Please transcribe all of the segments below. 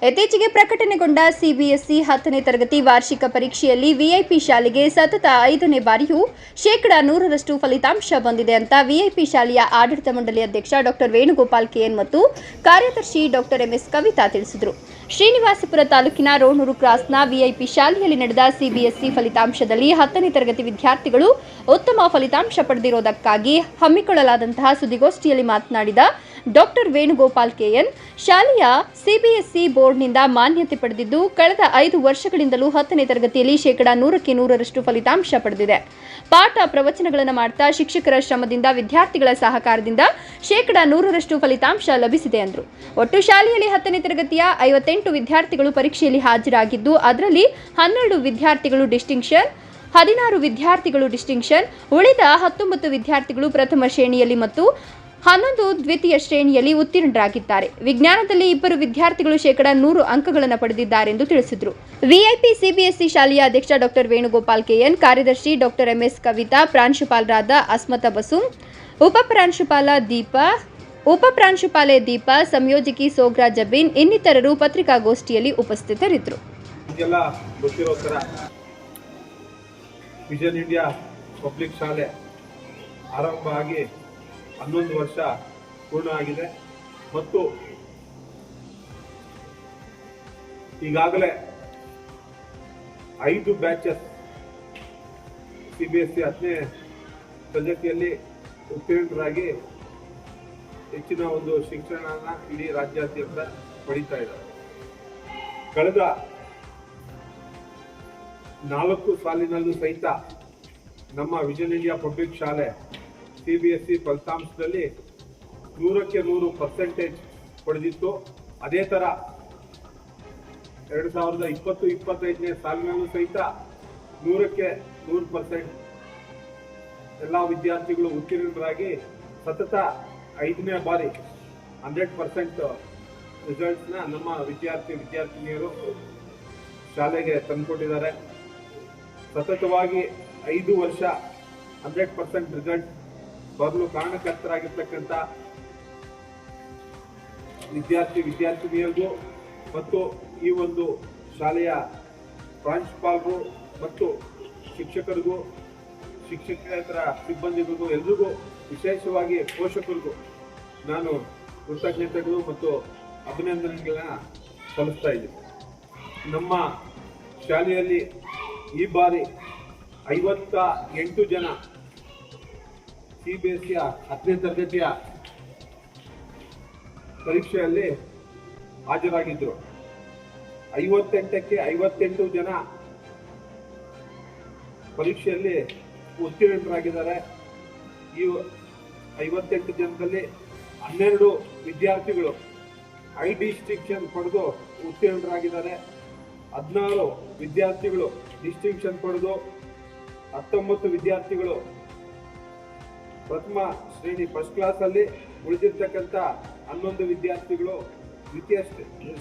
ಇತ್ತೀಚೆಗೆ ಪ್ರಕಟಣೆಗೊಂಡ ಸಿಬಿಎಸ್ಇ 10ನೇ ತರಗತಿ ವಾರ್ಷಿಕ ಪರೀಕ್ಷೆಯಲ್ಲಿ ವಿಐಪಿ ಶಾಲೆಗೆ ಸತತ 5ನೇ ಬಾರಿಯೂ 100% ಫಲಿತಾಂಶ ಬಂದಿದೆ ಅಂತ ವಿಐಪಿ ಶಾಲೆಯ ಆಡಳಿತ ಮಂಡಳಿ ಅಧ್ಯಕ್ಷ ಡಾಕ್ಟರ್ ವೇಣುಗೋಪಾಲ್ ಕೆಎನ್ ಮತ್ತು ಕಾರ್ಯದರ್ಶಿ ಡಾಕ್ಟರ್ ಎಂಎಸ್ ಕವಿತಾ ತಿಳಿಸಿದರು. ಶ್ರೀನಿವಾಸಪುರ ತಾಲೂಕಿನ ರೋಣೂರು ಕ್ರಾಸ್ನ ವಿಐಪಿ ಶಾಲೆಯಲ್ಲಿ ನಡೆದ ಸಿಬಿಎಸ್ಇ ಫಲಿತಾಂಶದಲ್ಲಿ 10ನೇ ತರಗತಿ ವಿದ್ಯಾರ್ಥಿಗಳು ಉತ್ತಮ ಫಲಿತಾಂಶ ಪಡೆದಿರುವುದಕ್ಕಾಗಿ ಹಮ್ಮಿಕೊಳ್ಳಲಾದಂತಹ ಸುದ್ದಿಗೋಷ್ಠಿಯಲ್ಲಿ ಮಾತನಾಡಿದ ಡಾಕ್ಟರ್ ವೇಣುಗೋಪಾಲ್ ಕೆಎನ್, ಶಾಲೆಯ ಸಿಬಿಎಸ್ಇ ಬೋರ್ಡ್ನಿಂದ ಮಾನ್ಯತೆ ಪಡೆದಿದ್ದು ಕಳೆದ 5 ವರ್ಷಗಳಿಂದಲೂ 10ನೇ ತರಗತಿಯಲ್ಲಿ 100% ಫಲಿತಾಂಶ ಪಡೆದಿದೆ. ಪಾಠ ಪ್ರವಚನಗಳನ್ನು ಮಾಡ್ತಾ ಶಿಕ್ಷಕರ ಶ್ರಮದಿಂದ ವಿದ್ಯಾರ್ಥಿಗಳ ಸಹಕಾರದಿಂದ 100% ಫಲಿತಾಂಶ ಲಭಿಸಿದೆ ಎಂದರು. ಒಟ್ಟು ಶಾಲೆಯಲ್ಲಿ 10ನೇ ತರಗತಿಯ 58 ವಿದ್ಯಾರ್ಥಿಗಳು ಪರೀಕ್ಷೆಯಲ್ಲಿ ಹಾಜರಾಗಿದ್ದು ಅದರಲ್ಲಿ 12 ವಿದ್ಯಾರ್ಥಿಗಳು ಡಿಸ್ಟಿಂಕ್ಷನ್, 16 ವಿದ್ಯಾರ್ಥಿಗಳು ಡಿಸ್ಟಿಂಕ್ಷನ್, ಉಳಿದ 19 ವಿದ್ಯಾರ್ಥಿಗಳು ಪ್ರಥಮ ಶ್ರೇಣಿಯಲ್ಲಿ ಮತ್ತು 11 ದ್ವಿತೀಯ ಶ್ರೇಣಿಯಲ್ಲಿ ಉತ್ತೀರ್ಣರಾಗಿದ್ದಾರೆ. ವಿಜ್ಞಾನದಲ್ಲಿ 2 ವಿದ್ಯಾರ್ಥಿಗಳು 100 ಅಂಕಗಳನ್ನು ಪಡೆದಿದ್ದಾರೆ ಎಂದು ತಿಳಿಸಿದರು. ವಿಐಪಿ ಸಿಬಿಎಸ್ಇ ಶಾಲೆಯ ಅಧ್ಯಕ್ಷ ಡಾಕ್ಟರ್ ವೇಣುಗೋಪಾಲ್ ಕೆಎನ್, ಕಾರ್ಯದರ್ಶಿ ಡಾಕ್ಟರ್ ಎಂಎಸ್ ಕವಿತಾ, ಪ್ರಾಂಶುಪಾಲರಾದ ಅಸ್ಮತ ಬಸು, ಉಪಪ್ರಾಂಶುಪಾಲೆ ದೀಪಾ, ಸಂಯೋಜಕಿ ಸೋಗ್ರಾ ಜಬೀನ್ ಇನ್ನಿತರರು ಪತ್ರಿಕಾಗೋಷ್ಠಿಯಲ್ಲಿ ಉಪಸ್ಥಿತರಿದ್ದರು. ವಿಷನ್ ಇಂಡಿಯಾ ಪಬ್ಲಿಕ್ ಶಾಲೆ ಆರಂಭ ಆಗಿ 11 ವರ್ಷ ಪೂರ್ಣ ಆಗಿದೆ ಮತ್ತು ಈಗಾಗಲೇ 5 ಬ್ಯಾಚಸ್ ಸಿಬಿಎಸ್ಇ 10ನೇ ತರಗತಿಯಲ್ಲಿ ಉತ್ತೀರ್ಣರಾಗಿ ಹೆಚ್ಚಿನ ಒಂದು ಶಿಕ್ಷಣನ ಇಡೀ ರಾಜ್ಯಾದ್ಯಂತ ಪಡೀತಾ ಇದ್ದಾರೆ. ಕಳೆದ 4 ಸಾಲಿನಲ್ಲೂ ಸಹಿತ ನಮ್ಮ ವಿಷನ್ ಇಂಡಿಯಾ ಪಬ್ಲಿಕ್ ಶಾಲೆ ಸಿಬಿಎಸ್ಇ ಫಲಿತಾಂಶದಲ್ಲಿ 100% ಪಡೆದಿತ್ತು. ಅದೇ ತರ 2020-25ನೇ ಸಾಲಿನಲ್ಲೂ ಸಹಿತ 100% ಎಲ್ಲ ವಿದ್ಯಾರ್ಥಿಗಳು ಉತ್ತೀರ್ಣರಾಗಿ ಸತತ 5ನೇ ಬಾರಿ 100% ರಿಸಲ್ಟ್ಸ್ನ ನಮ್ಮ ವಿದ್ಯಾರ್ಥಿನಿಯರು ಶಾಲೆಗೆ ತಂದುಕೊಟ್ಟಿದ್ದಾರೆ. ಸತತವಾಗಿ 5 ವರ್ಷ 100% ರಿಸಲ್ಟ್ ಬರಲು ಕಾರಣಕರ್ತರಾಗಿರ್ತಕ್ಕಂಥ ವಿದ್ಯಾರ್ಥಿನಿಯರಿಗೂ ಮತ್ತು ಈ ಒಂದು ಶಾಲೆಯ ಪ್ರಾಂಶುಪಾಲರು ಮತ್ತು ಶಿಕ್ಷಕರಿಗೂ, ಶಿಕ್ಷಕೇತರ ಸಿಬ್ಬಂದಿಗಳಿಗೂ, ಎಲ್ರಿಗೂ, ವಿಶೇಷವಾಗಿ ಪೋಷಕರಿಗೂ ನಾನು ಕೃತಜ್ಞತೆಗಳು ಮತ್ತು ಅಭಿನಂದನೆಗಳನ್ನ ಸಲ್ಲಿಸ್ತಾ ಇದ್ದೀನಿ. ನಮ್ಮ ಶಾಲೆಯಲ್ಲಿ ಈ ಬಾರಿ 58 ಜನ ಸಿಬಿಎಸ್ಇ 10ನೇ ತರಗತಿಯ ಪರೀಕ್ಷೆಯಲ್ಲಿ ಹಾಜರಾಗಿದ್ದರು. 58ಕ್ಕೆ 58 ಜನ ಪರೀಕ್ಷೆಯಲ್ಲಿ ಉತ್ತೀರ್ಣರಾಗಿದ್ದಾರೆ. ಈ 58 ಜನದಲ್ಲಿ 12 ವಿದ್ಯಾರ್ಥಿಗಳು ಐ ಡಿಸ್ಟಿಂಕ್ಷನ್ ಪಡೆದು ಉತ್ತೀರ್ಣರಾಗಿದ್ದಾರೆ. 16 ವಿದ್ಯಾರ್ಥಿಗಳು ಡಿಸ್ಟಿಂಕ್ಷನ್ ಪಡೆದು, 19 ವಿದ್ಯಾರ್ಥಿಗಳು ಪ್ರಥಮ ಶ್ರೇಣಿ ಫಸ್ಟ್ ಕ್ಲಾಸ್ ಅಲ್ಲಿ, ಉಳಿದಿರ್ತಕ್ಕಂಥ 11 ವಿದ್ಯಾರ್ಥಿಗಳು ದ್ವಿತೀಯ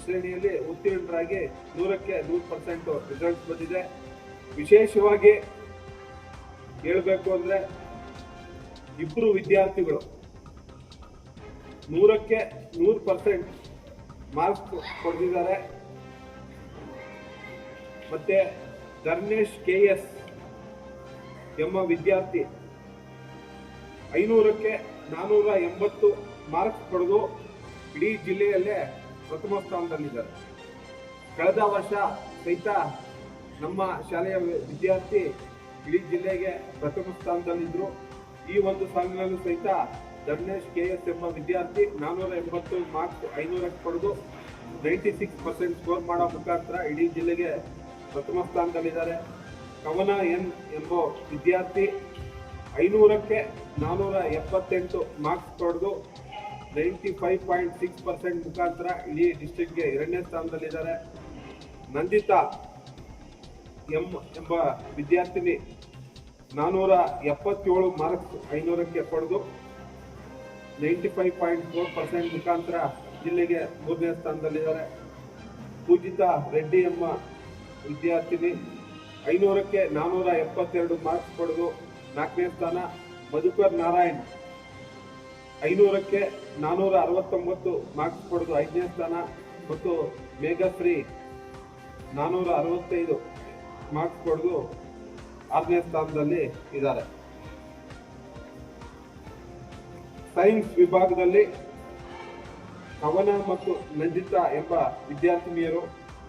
ಶ್ರೇಣಿಯಲ್ಲಿ ಉತ್ತೀರ್ಣರಾಗಿ 100% ರಿಸಲ್ಟ್ ಬಂದಿದೆ. ವಿಶೇಷವಾಗಿ ಹೇಳಬೇಕು ಅಂದ್ರೆ 2 ವಿದ್ಯಾರ್ಥಿಗಳು 100% ಮಾರ್ಕ್ಸ್ ಪಡೆದಿದ್ದಾರೆ. ಮತ್ತೆ ಧರ್ಮೇಶ್ ಕೆಎಸ್ ಎಂಬ ವಿದ್ಯಾರ್ಥಿ 500ಕ್ಕೆ 480 ಮಾರ್ಕ್ಸ್ ಪಡೆದು ಇಡೀ ಜಿಲ್ಲೆಯಲ್ಲೇ ಪ್ರಥಮ ಸ್ಥಾನದಲ್ಲಿದ್ದಾರೆ. ಕಳೆದ ವರ್ಷ ಸಹಿತ ನಮ್ಮ ಶಾಲೆಯ ವಿದ್ಯಾರ್ಥಿ ಇಡೀ ಜಿಲ್ಲೆಗೆ ಪ್ರಥಮ ಸ್ಥಾನದಲ್ಲಿದ್ದರು. ಈ ಒಂದು ಸಾಲಿನಲ್ಲೂ ಸಹಿತ ಧರ್ಮೇಶ್ ಕೆಎಸ್ ಎಂಬ ವಿದ್ಯಾರ್ಥಿ 480 ಮಾರ್ಕ್ಸ್ 500ಕ್ಕೆ ಪಡೆದು 96% ಸ್ಕೋರ್ ಮಾಡೋ ಮುಖಾಂತರ ಇಡೀ ಜಿಲ್ಲೆಗೆ ಪ್ರಥಮ ಸ್ಥಾನದಲ್ಲಿದ್ದಾರೆ. ಕವನ ಎನ್ ಎಂಬ ವಿದ್ಯಾರ್ಥಿ 500ಕ್ಕೆ 478 ಮಾರ್ಕ್ಸ್ ಪಡೆದು 95.6% ಮುಖಾಂತರ ಇಡೀ ಡಿಸ್ಟ್ರಿಕ್ಟ್ಗೆ 2ನೇ ಸ್ಥಾನದಲ್ಲಿದ್ದಾರೆ. ನಂದಿತಾ ಎಂಬ ವಿದ್ಯಾರ್ಥಿನಿ 477 ಮಾರ್ಕ್ಸ್ 500ಕ್ಕೆ ಪಡೆದು 95.4% ಮುಖಾಂತರ ಜಿಲ್ಲೆಗೆ 3ನೇ ಸ್ಥಾನದಲ್ಲಿದ್ದಾರೆ. ಪೂಜಿತಾ ರೆಡ್ಡಿ ಎಂಬ ವಿದ್ಯಾರ್ಥಿನಿ 500ಕ್ಕೆ 472 ಮಾರ್ಕ್ಸ್ ಪಡೆದು 4ನೇ ಸ್ಥಾನ. ಮಧುಕರ್ ನಾರಾಯಣ್ 500ಕ್ಕೆ 469 ಮಾರ್ಕ್ಸ್ ಪಡೆದು 5ನೇ ಸ್ಥಾನ ಮತ್ತು ಮೇಘಶ್ರೀ 465 ಮಾರ್ಕ್ಸ್ ಪಡೆದು 6ನೇ ಸ್ಥಾನದಲ್ಲಿ ಇದ್ದಾರೆ. ಸೈನ್ಸ್ ವಿಭಾಗದಲ್ಲಿ ಕವನ ಮತ್ತು ನಂದಿತಾ ಎಂಬ ವಿದ್ಯಾರ್ಥಿನಿಯರು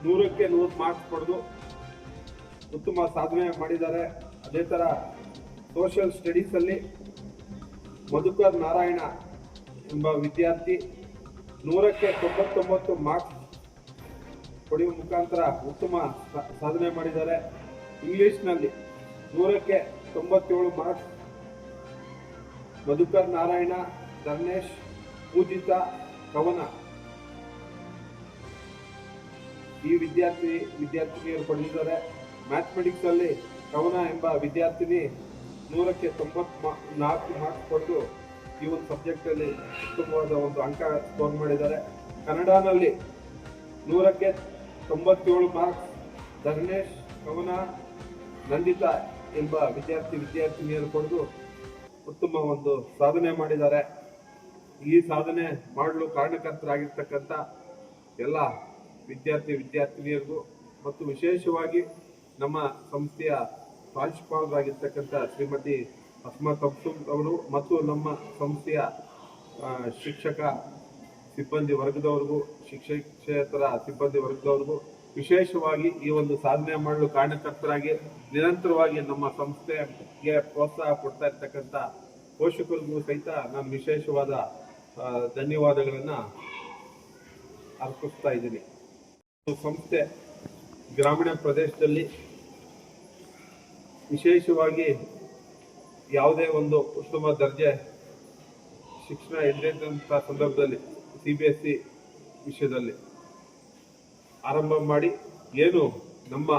100ಕ್ಕೆ 100 ಮಾರ್ಕ್ಸ್ ಪಡೆದು ಉತ್ತಮ ಸಾಧನೆ ಮಾಡಿದ್ದಾರೆ. ಅದೇ ತರ ಸೋಷಿಯಲ್ ಸ್ಟಡೀಸ್ ಅಲ್ಲಿ ಮಧುಕರ್ ನಾರಾಯಣ ಎಂಬ ವಿದ್ಯಾರ್ಥಿ 100ಕ್ಕೆ 99 ಮಾರ್ಕ್ಸ್ ಪಡೆಯುವ ಮುಖಾಂತರ ಉತ್ತಮ ಸಾಧನೆ ಮಾಡಿದ್ದಾರೆ. ಇಂಗ್ಲಿಷ್ನಲ್ಲಿ 100ಕ್ಕೆ 97 ಮಾರ್ಕ್ಸ್ ಮಧುಕರ್ ನಾರಾಯಣ, ಧರ್ಮೇಶ್, ಪೂಜಿತಾ, ಕವನ ಈ ವಿದ್ಯಾರ್ಥಿನಿಯರು ಪಡೆದಿದ್ದಾರೆ. ಮ್ಯಾಥಮೆಟಿಕ್ಸ್ ಅಲ್ಲಿ ಕವನ ಎಂಬ ವಿದ್ಯಾರ್ಥಿನಿ 100ಕ್ಕೆ 94 ಮಾರ್ಕ್ಸ್ ಪಡೆದು ಈ ಒಂದು ಸಬ್ಜೆಕ್ಟ್ ಅಲ್ಲಿ ಉತ್ತಮವಾದ ಒಂದು ಅಂಕ ಸ್ಕೋರ್ ಮಾಡಿದ್ದಾರೆ. ಕನ್ನಡನಲ್ಲಿ 100ಕ್ಕೆ 97 ಮಾರ್ಕ್ಸ್ ಧರ್ಮೇಶ್, ಕವನ, ನಂದಿತಾ ಎಂಬ ವಿದ್ಯಾರ್ಥಿನಿಯರು ಪಡೆದು ಉತ್ತಮ ಒಂದು ಸಾಧನೆ ಮಾಡಿದ್ದಾರೆ. ಈ ಸಾಧನೆ ಮಾಡಲು ಕಾರಣಕರ್ತರಾಗಿರ್ತಕ್ಕಂಥ ಎಲ್ಲ ವಿದ್ಯಾರ್ಥಿನಿಯರಿಗೂ ಮತ್ತು ವಿಶೇಷವಾಗಿ ನಮ್ಮ ಸಂಸ್ಥೆಯ ಪ್ರಾಂಶುಪಾಲರಾಗಿರ್ತಕ್ಕಂಥ ಶ್ರೀಮತಿ ಅಸ್ಮಾ ತಬ್ಸುಮ್ ಅವರು ಮತ್ತು ನಮ್ಮ ಸಂಸ್ಥೆಯ ಶಿಕ್ಷಕ ಸಿಬ್ಬಂದಿ ವರ್ಗದವರಿಗೂ ಶಿಕ್ಷಕೇತರ ಸಿಬ್ಬಂದಿ ವರ್ಗದವರಿಗೂ ವಿಶೇಷವಾಗಿ ಈ ಒಂದು ಸಾಧನೆ ಮಾಡಲು ಕಾರಣಕರ್ತರಾಗಿ ನಿರಂತರವಾಗಿ ನಮ್ಮ ಸಂಸ್ಥೆಗೆ ಪ್ರೋತ್ಸಾಹ ಕೊಡ್ತಾ ಇರ್ತಕ್ಕಂಥ ಪೋಷಕರಿಗೂ ಸಹಿತ ನಾನು ವಿಶೇಷವಾದ ಧನ್ಯವಾದಗಳನ್ನು ಅರ್ಪಿಸ್ತಾ ಇದ್ದೀನಿ. ಸಂಸ್ಥೆ ಗ್ರಾಮೀಣ ಪ್ರದೇಶದಲ್ಲಿ ವಿಶೇಷವಾಗಿ ಯಾವುದೇ ಒಂದು ಉತ್ತಮ ದರ್ಜೆ ಶಿಕ್ಷಣ ಇಲ್ಲದಂಥ ಸಂದರ್ಭದಲ್ಲಿ CBSE ವಿಷಯದಲ್ಲಿ ಆರಂಭ ಮಾಡಿ ಏನು ನಮ್ಮ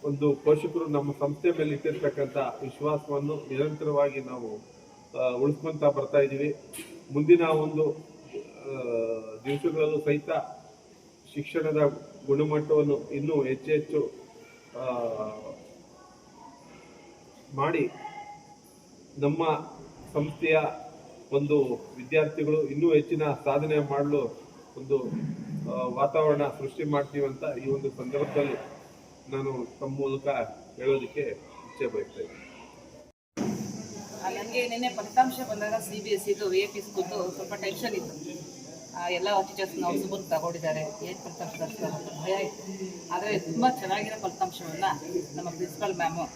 ಒಂದು ಪೋಷಕರು ನಮ್ಮ ಸಂಸ್ಥೆ ಮೇಲೆ ಇಟ್ಟಿರ್ತಕ್ಕಂಥ ವಿಶ್ವಾಸವನ್ನು ನಿರಂತರವಾಗಿ ನಾವು ಉಳಿಸ್ಕೊಂತ ಬರ್ತಾ ಇದ್ದೀವಿ. ಮುಂದಿನ ಒಂದು ದಿವಸಗಳಲ್ಲೂ ಸಹಿತ ಶಿಕ್ಷಣದ ಗುಣಮಟ್ಟವನ್ನು ಇನ್ನೂ ಹೆಚ್ಚು ಮಾಡಿ ನಮ್ಮ ಸಂಸ್ಥೆಯ ಒಂದು ವಿದ್ಯಾರ್ಥಿಗಳು ಇನ್ನೂ ಹೆಚ್ಚಿನ ಸಾಧನೆ ಮಾಡಲು ಒಂದು ವಾತಾವರಣ ಸೃಷ್ಟಿ ಮಾಡ್ತೀವಿ ಅಂತ ಈ ಒಂದು ಸಂದರ್ಭದಲ್ಲಿ ನಾನು ತಮ್ಮ ಮೂಲಕ ಹೇಳೋದಕ್ಕೆ ಇಚ್ಛೆ ಬಯಸ್ತಾ ಇದ್ದೀನಿ. ನನಗೆ ನಿನ್ನೆ ಫಲಿತಾಂಶ ಬಂದಾಗ CBSEದು VIP ಸ್ಕೂಲ್ದು ಸ್ವಲ್ಪ ಟೆನ್ಷನ್ ಇತ್ತು. ಎಲ್ಲ ಟೀಚರ್ಸ್ ನಾವು ಸುಮ್ಮನೆ ತಗೊಂಡಿದ್ದಾರೆ, ಏನು ಫಲಿತಾಂಶ ತರಿಸ್ತಾರೆ ಅಂತ ಭಯ ಇತ್ತು. ಆದರೆ ತುಂಬ ಚೆನ್ನಾಗಿರೋ ಫಲಿತಾಂಶವನ್ನು ನಮ್ಮ ಪ್ರಿನ್ಸಿಪಲ್ ಮ್ಯಾಮು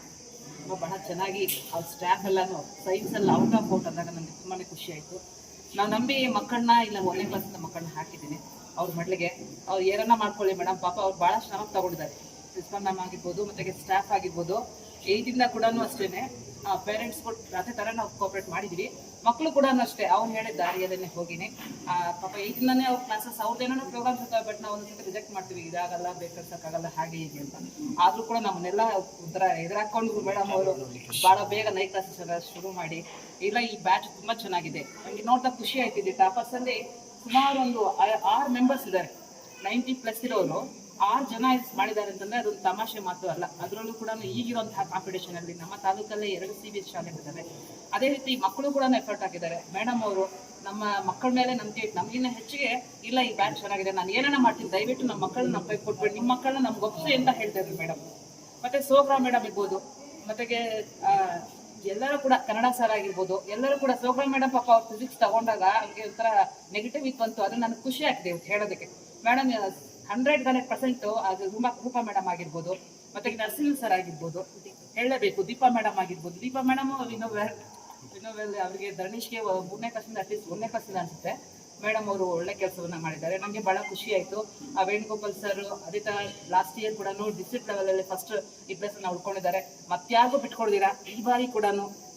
ಬಹಳ ಚೆನ್ನಾಗಿ ಅವ್ರ ಸ್ಟಾಫ್ ಎಲ್ಲನೂ ಸೈನ್ಸಲ್ಲಿ ಔಟ್ ಆಫ್ ಔಟ್ ಅಂದಾಗ ನನಗೆ ತುಂಬಾ ಖುಷಿ ಆಯಿತು. ನಾವು ನಂಬಿ ಮಕ್ಕಳನ್ನ ಇಲ್ಲ 1ನೇ ಕ್ಲಾಸಿಂದ ಮಕ್ಕಳನ್ನ ಹಾಕಿದ್ದೀನಿ ಅವ್ರ ಮಡ್ಲಿಗೆ. ಅವ್ರು ಏನನ್ನ ಮಾಡ್ಕೊಳ್ಳಿ ಮೇಡಮ್, ಪಾಪ ಅವ್ರು ಭಾಳ ಶ್ರಮ ತಗೊಂಡಿದ್ದಾರೆ. ಪ್ರಿನ್ಸಿಪಲ್ ಮ್ಯಾಮ್ ಆಗಿರ್ಬೋದು ಮತ್ತು ಸ್ಟಾಫ್ ಆಗಿರ್ಬೋದು, 8ರಿಂದ ಕೂಡ ಅಷ್ಟೇ ಪೇರೆಂಟ್ಸ್ಗಳು ಅದೇ ಥರ ನಾವು ಕೋಆಪ್ರೇಟ್ ಮಾಡಿದ್ದೀವಿ. ಮಕ್ಕಳು ಕೂಡ ಅಷ್ಟೇ ಅವ್ರು ಹೇಳಿದ ದಾರಿಯಲ್ಲೇ ಹೋಗಿನಿ. ಪಾಪ 8ನೇ ಅವ್ರ ಕ್ಲಾಸಸ್ ಅವ್ರದ್ದೇನೋ ಪ್ರೋಗ್ರಾಮ್ಸ್ ಇರ್ತಾವೆ, ಬಟ್ ನಾವು ಒಂದ್ಸತಿ ರಿಜೆಕ್ಟ್ ಮಾಡ್ತೀವಿ, ಇದಾಗಲ್ಲ ಬೇಕನ್ಸಕ್ಕಾಗಲ್ಲ ಹಾಗೆ ಹೀಗೆ ಅಂತ. ಆದರೂ ಕೂಡ ನಮ್ಮನ್ನೆಲ್ಲ ಎದುರಾಕೊಂಡು ಮೇಡಮ್ ಅವರು ಭಾಳ ಬೇಗ 9 ಕ್ಲಾಸಸ್ ಶುರು ಮಾಡಿ ಇಲ್ಲ ಈ ಬ್ಯಾಚ್ ತುಂಬ ಚೆನ್ನಾಗಿದೆ. ನನಗೆ ನೋಡ್ತಾ ಖುಷಿ ಆಯ್ತಿದೆ. ಟಾಪರ್ಸಲ್ಲಿ ಸುಮಾರು ಒಂದು 6 ಮೆಂಬರ್ಸ್ ಇದ್ದಾರೆ. 90+ ಇರೋರು 6 ಜನ ಮಾಡಿದ್ದಾರೆ ಅಂತಂದರೆ ಅದೊಂದು ತಮಾಷೆ ಮಾತು ಅಲ್ಲ. ಅದರಲ್ಲೂ ಕೂಡ ಈಗಿರುವಂತಹ ಕಾಂಪಿಟೇಷನಲ್ಲಿ ನಮ್ಮ ತಾಲೂಕಲ್ಲೇ 2 CBSE ಶಾಲೆಗಳಿದ್ದಾವೆ. ಅದೇ ರೀತಿ ಮಕ್ಕಳು ಕೂಡ ಎಫರ್ಟ್ ಹಾಕಿದ್ದಾರೆ. ಮೇಡಮ್ ಅವರು ನಮ್ಮ ಮಕ್ಕಳ ಮೇಲೆ ನಮಗಿನ್ನ ಹೆಚ್ಚಿಗೆ ಇಲ್ಲ ಈ ಬ್ಯಾಚ್ ಚೆನ್ನಾಗಿದೆ, ನಾನು ಏನನ್ನ ಮಾಡ್ತೀನಿ, ದಯವಿಟ್ಟು ನಮ್ಮ ಮಕ್ಕಳನ್ನ ನಮ್ಮ ಕೈ ಕೊಟ್ಬಿಟ್ಟು ನಿಮ್ಮ ಮಕ್ಕಳನ್ನ ನಮ್ಗೆ ಒಪ್ಸಿ ಅಂತ ಹೇಳ್ತಾ ಇದ್ರು ಮೇಡಮ್. ಮತ್ತು ಸೋಗ್ರಾ ಮೇಡಮ್ ಇರ್ಬೋದು, ಮತ್ತಿಗೆ ಎಲ್ಲರೂ ಕೂಡ ಕನ್ನಡ ಸರ್ ಆಗಿರ್ಬೋದು, ಎಲ್ಲರೂ ಕೂಡ ಸೋಗ್ರಾ ಮೇಡಮ್ ಪಾಪ ಅವ್ರು ಫಿಸಿಕ್ಸ್ ತಗೊಂಡಾಗ ಅವ್ರಿಗೆ ಒಂಥರ ನೆಗೆಟಿವ್ ಇತ್ತು ಬಂತು. ಅದು ನನಗೆ ಖುಷಿ ಆಗ್ತಿದೆ ಇವತ್ತು ಹೇಳೋದಕ್ಕೆ. ಮೇಡಮ್ 100% ಅದು ರೂಪಾ ಮೇಡಮ್ ಆಗಿರ್ಬೋದು, ಮತ್ತೆ ನರ್ಸಿಂಗ್ ಸರ್ ಆಗಿರ್ಬೋದು ಹೇಳಲೇಬೇಕು. ದೀಪಾ ಮೇಡಮ್ ಆಗಿರ್ಬೋದು, ದೀಪಾ ಮೇಡಮ್ ವಿನೋವೆಲ್ ಅವರಿಗೆ ಧರ್ಣೀಶ್ಗೆ 3ನೇ ಕ್ಲಾಸಿಂದ ಅಟ್ಲೀಸ್ಟ್ 1ನೇ ಕ್ಲಾಸಿಂದ ಅನಿಸುತ್ತೆ ಮೇಡಮ್ ಅವರು ಒಳ್ಳೆ ಕೆಲಸವನ್ನ ಮಾಡಿದ್ದಾರೆ. ನನಗೆ ಭಾಳ ಖುಷಿ ಆಯಿತು. ವೇಣುಗೋಪಾಲ್ ಸರ್ ಅದೇ ಥರ ಲಾಸ್ಟ್ ಇಯರ್ ಕೂಡ ಡಿಸ್ಟ್ರಿಕ್ಟ್ ಲೆವೆಲಲ್ಲಿ ಫಸ್ಟ್ ಈ ಪ್ಲೇಸನ್ನು ಉಳ್ಕೊಂಡಿದ್ದಾರೆ. ಮತ್ತಾರಿಗೂ ಬಿಟ್ಕೊಡ್ದಿರಾ ಈ ಬಾರಿ ಕೂಡ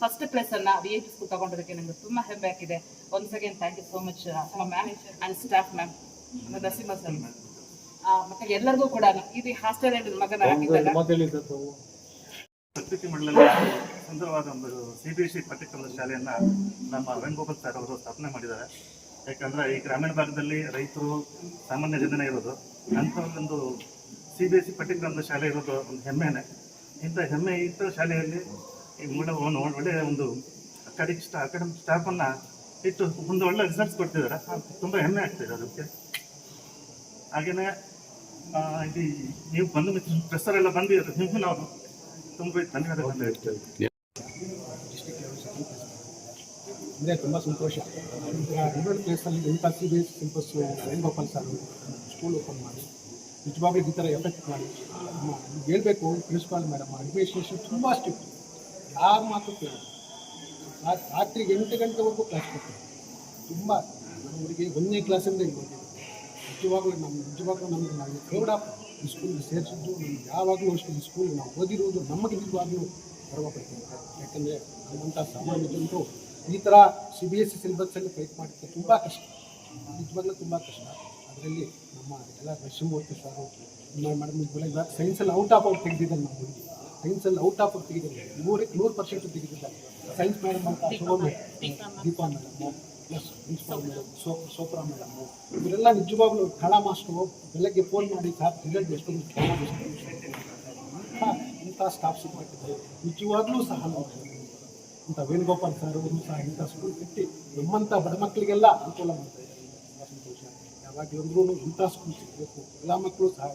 ಫಸ್ಟ್ ಪ್ಲೇಸನ್ನು VIP ಸ್ಕೂಲ್ ತಗೊಂಡೋದಕ್ಕೆ ನನಗೆ ತುಂಬ ಹೆಮ್ಮೆ ಆಗಿದೆ. Once again thank you so much ma'am and staff ma'am, Narasimha sir ma'am, ಮತ್ತೆ ಎಲ್ಲರಿಗೂ ಕೂಡ ಇದು ಹಾಸ್ಟೆಲ್ ಮಗನ ಹಾಕಿದ್ದಾರೆ. ಪ್ರಕೃತಿ ಮಂಡಲದ ಸುಂದರವಾದ ಒಂದು CBSE ಪಠ್ಯಕ್ರಮದ ಶಾಲೆಯನ್ನು ನಮ್ಮ ವೇಣುಗೋಪಾಲ್ ಸರ್ ಅವರು ಸ್ಥಾಪನೆ ಮಾಡಿದ್ದಾರೆ. ಯಾಕಂದರೆ ಈ ಗ್ರಾಮೀಣ ಭಾಗದಲ್ಲಿ ರೈತರು ಸಾಮಾನ್ಯ ಜನನೇ ಇರೋದು, ಅಂಥ ಒಂದು CBSE ಪಠ್ಯಕ್ರಮದ ಶಾಲೆ ಇರೋದು ಒಂದು ಹೆಮ್ಮೆನೇ. ಇಂಥ ಹೆಮ್ಮೆ ಇದ್ದ ಶಾಲೆಯಲ್ಲಿ ಒಳ್ಳೆಯ ಒಂದು ಅಕಾಡೆಮಿಕ್ ಸ್ಟಾಫನ್ನು ಇಟ್ಟು ಒಂದು ಒಳ್ಳೆ ರಿಸಲ್ಟ್ಸ್ ಕೊಡ್ತಿದ್ದಾರೆ. ತುಂಬ ಹೆಮ್ಮೆ ಆಗ್ತಿದೆ ಅದಕ್ಕೆ. ಹಾಗೆಯೇ ಇಲ್ಲಿ ನೀವು ಬಂದು ಪ್ರೆಸ್ಸರೆಲ್ಲ ಬಂದಿರೋದು ನಿಮಗೂ ನಾವು ತುಂಬ ಧನ್ಯವಾದಗಳನ್ನು ಹೇಳ್ತೇವೆ. ಅಂದರೆ ತುಂಬ ಸಂತೋಷ. ಇನ್ನೊಂದು ಪ್ಲೇಸಲ್ಲಿ ಇಂಥ CBSE syllabus Venugopal sir school open ಮಾಡಿ ನಿಜವಾಗ್ಲೂ ಈ ಥರ ಎಫೆಕ್ಟ್ ಮಾಡಿ ಹೇಳಬೇಕು. ಪ್ರಿನ್ಸಿಪಾಲ್ ಮೇಡಮ್ ಅಡ್ಮಿನಿಸ್ಟ್ರೇಷನ್ ತುಂಬ ಸ್ಟ್ರಿಕ್ಟ್, ಯಾರ ಮಾತು ಕೇಳಿ ರಾತ್ರಿ 8 ಗಂಟೆವರೆಗೂ ಕ್ಲಾಸ್ ಕೊಡ್ತಾರೆ. ತುಂಬ ನಮ್ಮವರಿಗೆ 1ನೇ ಕ್ಲಾಸಿಂದ ಇಲ್ಲಿದೆ. ನಿಜವಾಗ್ಲೂ ನಮಗೆ ನಾವು ಪ್ರೌಡ್ ಆಫ್ ಈ ಸ್ಕೂಲ್ಗೆ ಸೇರಿಸಿದ್ದು. ನಮ್ಗೆ ಯಾವಾಗಲೂ ಅಷ್ಟು ಈ ಸ್ಕೂಲ್ ನಾವು ಓದಿರುವುದು ನಮಗೆ ನಿಜವಾಗ್ಲೂ ಗರ್ವ ಪಡ್ತೀನಿ. ಯಾಕಂದರೆ ನಮ್ಮಂಥ ಸಾಮಾನ್ಯ ಜನರು ಈ ಥರ CBSE ಸಿಲೆಬಸ್ಸಲ್ಲಿ ಫೈಟ್ ಮಾಡಿದ್ರೆ ತುಂಬ ಕಷ್ಟ, ನಿಜವಾಗ್ಲೂ ತುಂಬ ಕಷ್ಟ. ಅದರಲ್ಲಿ ನಮ್ಮ ಎಲ್ಲ ನರಸಿಂಹಮೂರ್ತಿ ಸಾರು ಮೇಡಮ್ ಇವಾಗ ಸೈನ್ಸಲ್ಲಿ ಔಟ್ ಆಫ್ ತೆಗೆದಿದ್ದಾರೆ. ನಮ್ಮ ಹುಡುಗಿ ಸೈನ್ಸಲ್ಲಿ ಔಟ್ ಆಫ್ ತೆಗೆದಿದ್ದಾರೆ, 100% ತೆಗೆದಿದ್ದಾರೆ. ಸೈನ್ಸ್ ಮೇಡಮ್ ಅಂತ Deepa madam plus principal madam ಸೋಪ್ರಾ ಮೇಡಮು ಇವರೆಲ್ಲ ನಿಜವಾಗ್ಲೂ ಕಲಾ ಮಾಸ್ಟರು ಬೆಳಗ್ಗೆ ಫೋನ್ ಮಾಡಿ ಸಾರ್ ರಿಸಲ್ಟ್ ಎಷ್ಟೊಂದು ಇಂಥ ಸ್ಟಾಫ್ ಸಿಕ್ಕಿದ್ದಾರೆ. ನಿಜವಾಗ್ಲೂ ಸಹ ಇಂಥ ವೇಣುಗೋಪಾಲ್ ಸರ್ ಅವರು ಸಹ ಇಂಥ ಸ್ಕೂಲ್ ಕಟ್ಟಿ ನಮ್ಮಂಥ ಬಡ ಮಕ್ಕಳಿಗೆಲ್ಲ ಅನುಕೂಲ ಮಾಡ್ತಾ ಇದ್ದಾರೆ. ತುಂಬ ಸಂತೋಷ. ಯಾವಾಗಲೂ ಇಂಥ ಸ್ಕೂಲ್ ಸಿಗಬೇಕು, ಎಲ್ಲ ಮಕ್ಕಳು ಸಹ